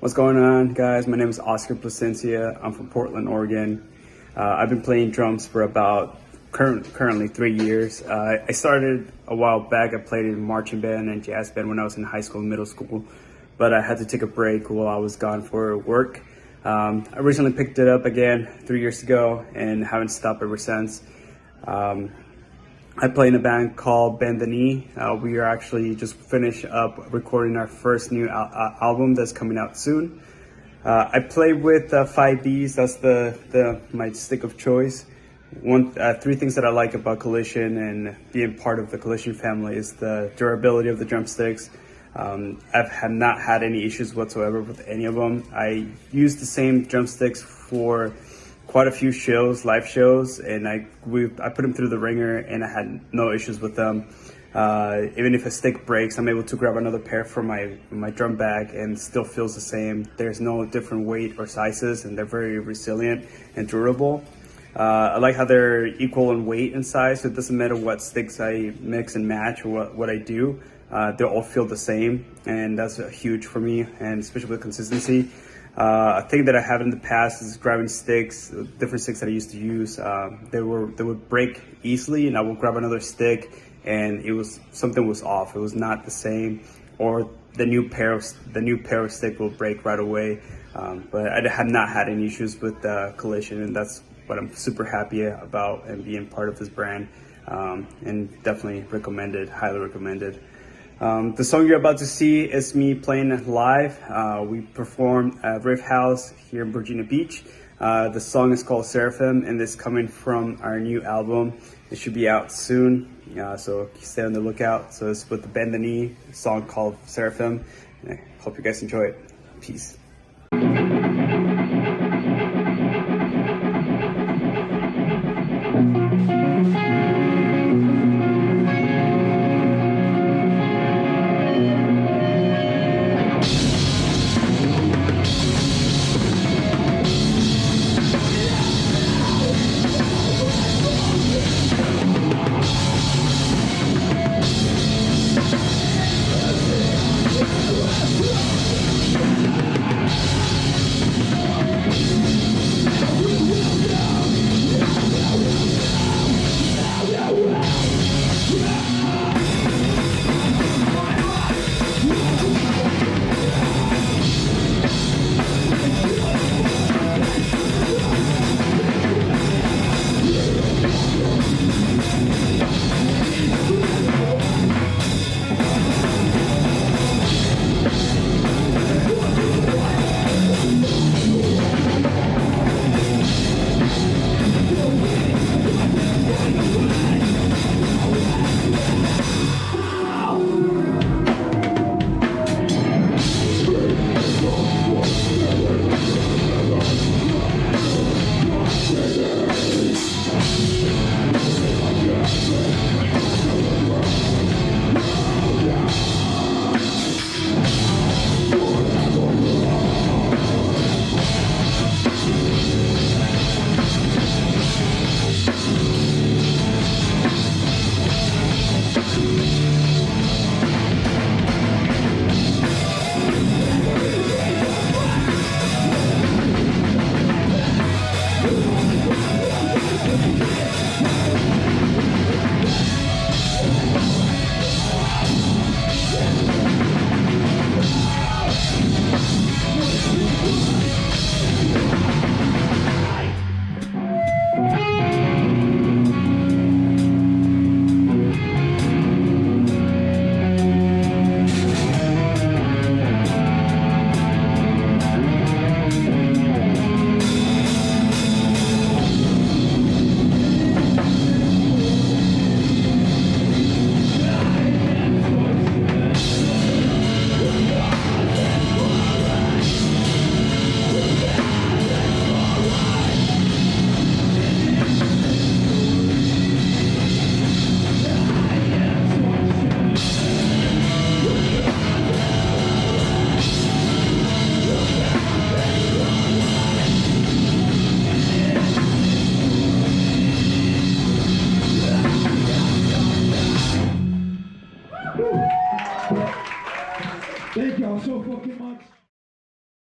What's going on, guys? My name is Oscar Plascencia. I'm from Portland, Oregon. I've been playing drums for about currently 3 years. I started a while back. I played in marching band and jazz band when I was in high school and middle school, but I had to take a break while I was gone for work. I recently picked it up again 3 years ago and haven't stopped ever since. I play in a band called Bend the Knee. We are actually just finished up recording our first new album that's coming out soon. I play with 5Bs. That's my stick of choice. Three things that I like about Collision and being part of the Collision family is the durability of the drumsticks. I've not had any issues whatsoever with any of them. I use the same drumsticks for quite a few shows, live shows, and I put them through the ringer and I had no issues with them. Even if a stick breaks, I'm able to grab another pair from my drum bag and still feels the same. There's no different weight or sizes, and they're very resilient and durable. I like how they're equal in weight and size, so it doesn't matter what sticks I mix and match or what I do. They all feel the same, and that's huge for me, and especially with consistency. A thing that I have in the past is grabbing sticks, different sticks that I used to use. They would break easily, and I would grab another stick, and something was off. It was not the same, or the new pair of stick will break right away. But I have not had any issues with Collision, and that's what I'm super happy about and being part of this brand. And definitely recommended, highly recommended. The song you're about to see is me playing live. We performed at Riff House here in Virginia Beach. The song is called Seraphim, and it's coming from our new album. It should be out soon, so stay on the lookout. So it's with the Bend the Knee, a song called Seraphim. And I hope you guys enjoy it. Peace. Thank y'all so fucking much.